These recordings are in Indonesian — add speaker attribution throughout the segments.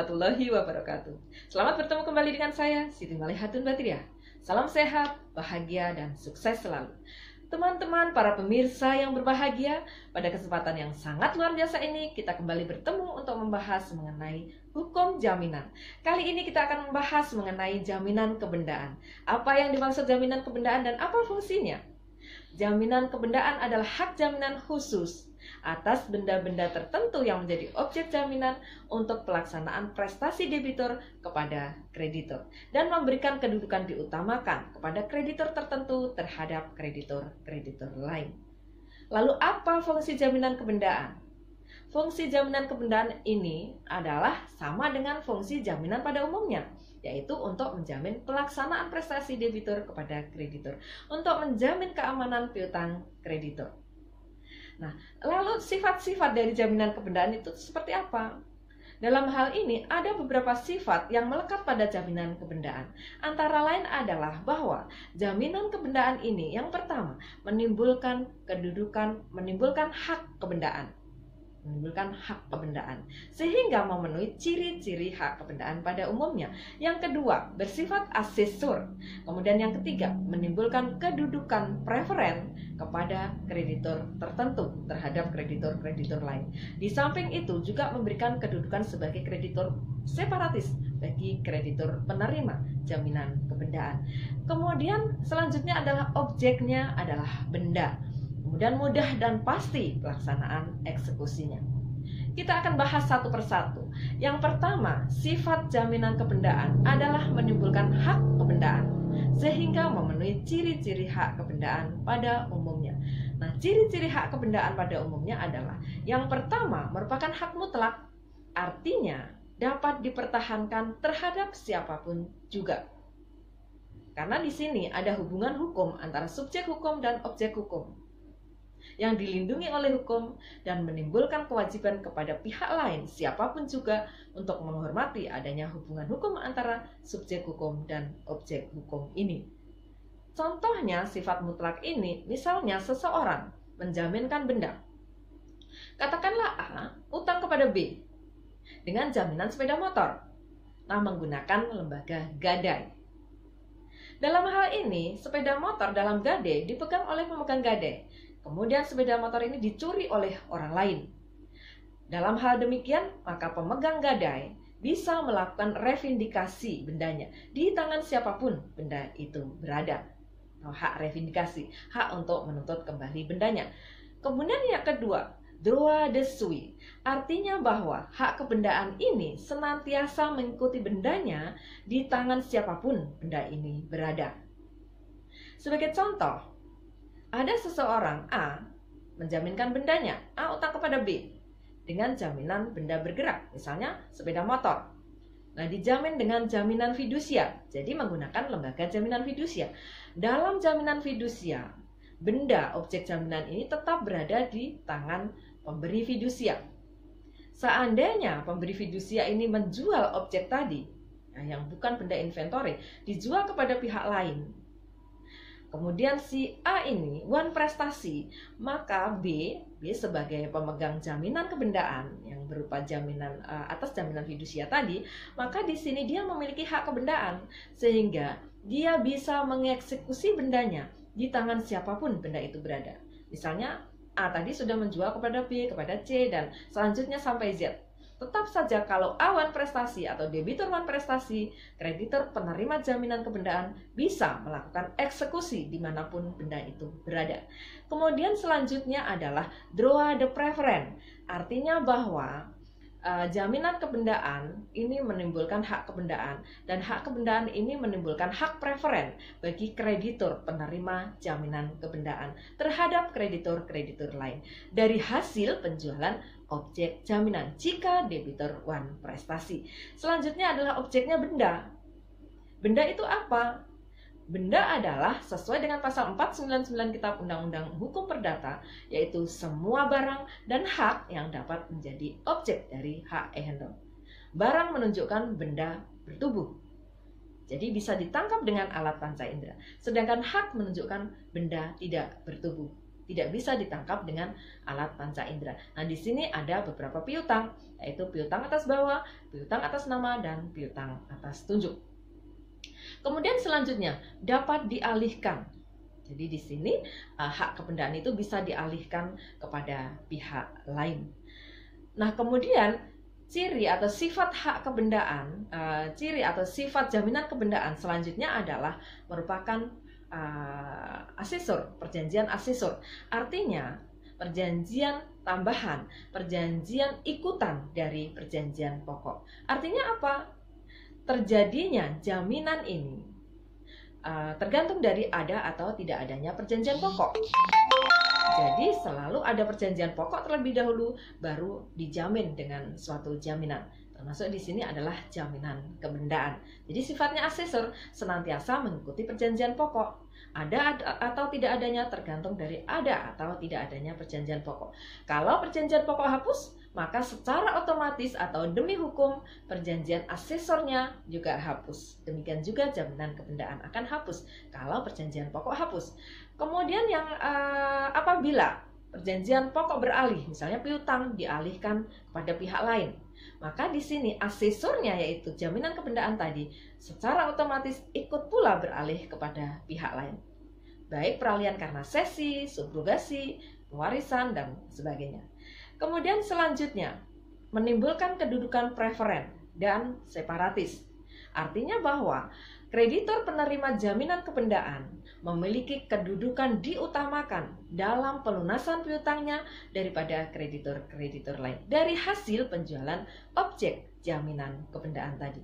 Speaker 1: warahmatullahi wabarakatuh. Selamat bertemu kembali dengan saya, Siti Malihatun Batria. Salam sehat, bahagia, dan sukses selalu. Teman-teman, para pemirsa yang berbahagia, pada kesempatan yang sangat luar biasa ini, kita kembali bertemu untuk membahas mengenai hukum jaminan. Kali ini kita akan membahas mengenai jaminan kebendaan. Apa yang dimaksud jaminan kebendaan dan apa fungsinya? Jaminan kebendaan adalah hak jaminan khusus atas benda-benda tertentu yang menjadi objek jaminan untuk pelaksanaan prestasi debitur kepada kreditur dan memberikan kedudukan diutamakan kepada kreditur tertentu terhadap kreditur-kreditur lain. Lalu apa fungsi jaminan kebendaan? Fungsi jaminan kebendaan ini adalah sama dengan fungsi jaminan pada umumnya, yaitu untuk menjamin pelaksanaan prestasi debitur kepada kreditur, untuk menjamin keamanan piutang kreditur. Nah, lalu sifat-sifat dari jaminan kebendaan itu seperti apa? Dalam hal ini ada beberapa sifat yang melekat pada jaminan kebendaan. Antara lain adalah bahwa jaminan kebendaan ini yang pertama menimbulkan kedudukan, menimbulkan hak kebendaan. Sehingga memenuhi ciri-ciri hak kebendaan pada umumnya. Yang kedua, bersifat asesor. Kemudian yang ketiga, menimbulkan kedudukan preferen kepada kreditur tertentu terhadap kreditur-kreditur lain. Di samping itu juga memberikan kedudukan sebagai kreditur separatis bagi kreditur penerima jaminan kebendaan. Kemudian selanjutnya adalah objeknya adalah benda. Kemudian mudah dan pasti pelaksanaan eksekusinya. Kita akan bahas satu persatu. Yang pertama, sifat jaminan kebendaan adalah menimbulkan hak kebendaan sehingga memenuhi ciri-ciri hak kebendaan pada umumnya. Nah, ciri-ciri hak kebendaan pada umumnya adalah yang pertama merupakan hak mutlak, artinya dapat dipertahankan terhadap siapapun juga. Karena di sini ada hubungan hukum antara subjek hukum dan objek hukum yang dilindungi oleh hukum dan menimbulkan kewajiban kepada pihak lain siapapun juga untuk menghormati adanya hubungan hukum antara subjek hukum dan objek hukum ini. Contohnya sifat mutlak ini, misalnya seseorang menjaminkan benda. Katakanlah A utang kepada B dengan jaminan sepeda motor, nah menggunakan lembaga gadai. Dalam hal ini, sepeda motor dalam gadai dipegang oleh pemegang gadai. Kemudian sepeda motor ini dicuri oleh orang lain. Dalam hal demikian, maka pemegang gadai bisa melakukan revindikasi bendanya di tangan siapapun benda itu berada. Hak revindikasi, hak untuk menuntut kembali bendanya. Kemudian yang kedua, droit de suite, artinya bahwa hak kebendaan ini senantiasa mengikuti bendanya di tangan siapapun benda ini berada. Sebagai contoh, ada seseorang A menjaminkan bendanya, A utang kepada B dengan jaminan benda bergerak, misalnya sepeda motor. Nah, dijamin dengan jaminan fidusia, jadi menggunakan lembaga jaminan fidusia. Dalam jaminan fidusia, benda objek jaminan ini tetap berada di tangan pemberi fidusia. Seandainya pemberi fidusia ini menjual objek tadi, nah, yang bukan benda inventory, dijual kepada pihak lain, kemudian si A ini wan prestasi, maka B sebagai pemegang jaminan kebendaan yang berupa jaminan atas jaminan fidusia tadi, maka di sini dia memiliki hak kebendaan sehingga dia bisa mengeksekusi bendanya di tangan siapapun benda itu berada. Misalnya A tadi sudah menjual kepada B, kepada C, dan selanjutnya sampai Z. Tetap saja kalau A wan prestasi atau debitur wan prestasi, kreditur penerima jaminan kebendaan bisa melakukan eksekusi dimanapun benda itu berada. Kemudian selanjutnya adalah droit de préférence, artinya bahwa jaminan kebendaan ini menimbulkan hak kebendaan dan hak kebendaan ini menimbulkan hak preferen bagi kreditur penerima jaminan kebendaan terhadap kreditur-kreditur lain dari hasil penjualan objek jaminan jika debitur wan prestasi. Selanjutnya adalah objeknya benda. Benda itu apa? Benda adalah sesuai dengan pasal 499 Kitab Undang-Undang Hukum Perdata, yaitu semua barang dan hak yang dapat menjadi objek dari hak ehendon. Barang menunjukkan benda bertubuh, jadi bisa ditangkap dengan alat panca indera. Sedangkan hak menunjukkan benda tidak bertubuh. tidak bisa ditangkap dengan alat panca indera. Nah, di sini ada beberapa piutang, yaitu piutang atas bawah, piutang atas nama, dan piutang atas tunjuk. Kemudian selanjutnya dapat dialihkan. Jadi di sini hak kebendaan itu bisa dialihkan kepada pihak lain. Nah, kemudian ciri atau sifat hak kebendaan, ciri atau sifat jaminan kebendaan selanjutnya adalah merupakan asesor, perjanjian asesor. Artinya perjanjian tambahan, perjanjian ikutan dari perjanjian pokok. Artinya apa? Terjadinya jaminan ini tergantung dari ada atau tidak adanya perjanjian pokok. Jadi selalu ada perjanjian pokok terlebih dahulu, baru dijamin dengan suatu jaminan. Termasuk di sini adalah jaminan kebendaan. Jadi sifatnya asesor, senantiasa mengikuti perjanjian pokok. Ada atau tidak adanya tergantung dari ada atau tidak adanya perjanjian pokok. Kalau perjanjian pokok hapus, maka secara otomatis atau demi hukum perjanjian asesornya juga hapus. Demikian juga jaminan kebendaan akan hapus kalau perjanjian pokok hapus. Kemudian yang apabila perjanjian pokok beralih, misalnya piutang dialihkan kepada pihak lain, maka di sini asesornya yaitu jaminan kebendaan tadi secara otomatis ikut pula beralih kepada pihak lain. Baik peralihan karena sesi, subrogasi, pewarisan, dan sebagainya. Kemudian selanjutnya menimbulkan kedudukan preferen dan separatis. Artinya bahwa kreditor penerima jaminan kebendaan memiliki kedudukan diutamakan dalam pelunasan piutangnya daripada kreditor-kreditor lain dari hasil penjualan objek jaminan kebendaan tadi.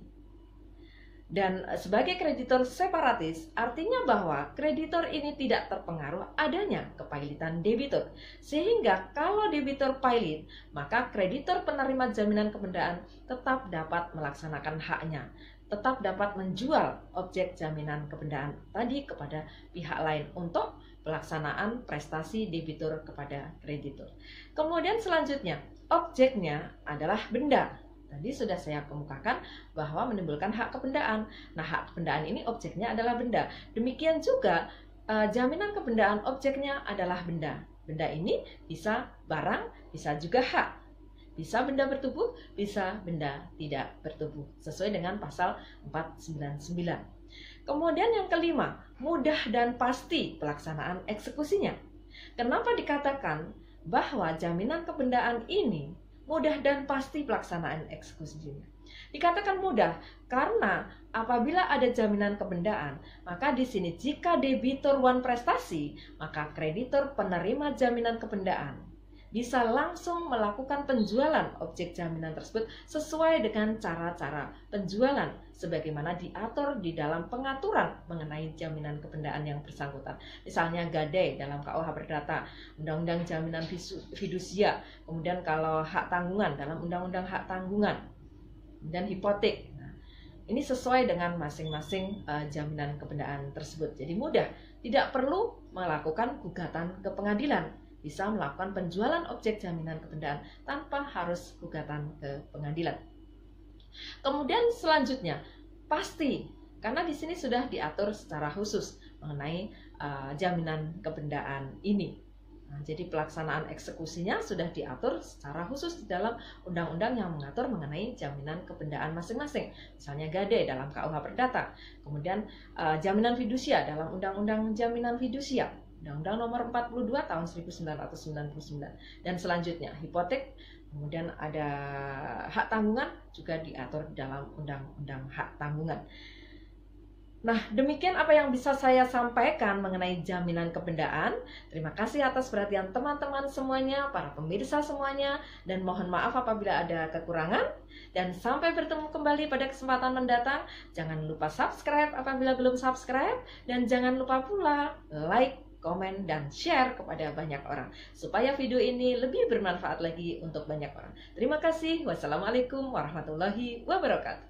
Speaker 1: Dan sebagai kreditor separatis, artinya bahwa kreditor ini tidak terpengaruh adanya kepailitan debitur. Sehingga kalau debitur pailit, maka kreditor penerima jaminan kebendaan tetap dapat melaksanakan haknya, tetap dapat menjual objek jaminan kebendaan tadi kepada pihak lain untuk pelaksanaan prestasi debitur kepada kreditur. Kemudian selanjutnya, objeknya adalah benda. Tadi sudah saya kemukakan bahwa menimbulkan hak kebendaan. Nah, hak kebendaan ini objeknya adalah benda. Demikian juga jaminan kebendaan objeknya adalah benda. Benda ini bisa barang, bisa juga hak. Bisa benda bertubuh, bisa benda tidak bertubuh. Sesuai dengan pasal 499. Kemudian yang kelima, mudah dan pasti pelaksanaan eksekusinya. Kenapa dikatakan bahwa jaminan kebendaan ini mudah dan pasti pelaksanaan eksekusinya? Dikatakan mudah karena apabila ada jaminan kebendaan, maka di sini jika debitur wan prestasi, maka kreditor penerima jaminan kebendaan bisa langsung melakukan penjualan objek jaminan tersebut sesuai dengan cara-cara penjualan sebagaimana diatur di dalam pengaturan mengenai jaminan kebendaan yang bersangkutan. Misalnya gadai dalam KUH Perdata, Undang-Undang Jaminan Fidusia, kemudian kalau hak tanggungan dalam Undang-Undang Hak Tanggungan, dan hipotek. Nah, ini sesuai dengan masing-masing jaminan kebendaan tersebut. Jadi mudah, tidak perlu melakukan gugatan ke pengadilan. Bisa melakukan penjualan objek jaminan kebendaan tanpa harus gugatan ke pengadilan. Kemudian selanjutnya pasti, karena di sini sudah diatur secara khusus mengenai jaminan kebendaan ini. Nah, jadi pelaksanaan eksekusinya sudah diatur secara khusus di dalam undang-undang yang mengatur mengenai jaminan kebendaan masing-masing. Misalnya gadai dalam KUH Perdata, kemudian jaminan fidusia dalam Undang-Undang Jaminan Fidusia, Undang-Undang Nomor 42 Tahun 1999, dan selanjutnya hipotek, kemudian ada hak tanggungan juga diatur dalam Undang-Undang Hak Tanggungan. Nah, demikian apa yang bisa saya sampaikan mengenai jaminan kebendaan. Terima kasih atas perhatian teman-teman semuanya, para pemirsa semuanya, dan mohon maaf apabila ada kekurangan. Dan sampai bertemu kembali pada kesempatan mendatang. Jangan lupa subscribe apabila belum subscribe, dan jangan lupa pula like, komen, dan share kepada banyak orang supaya video ini lebih bermanfaat lagi untuk banyak orang. Terima kasih. Wassalamualaikum warahmatullahi wabarakatuh.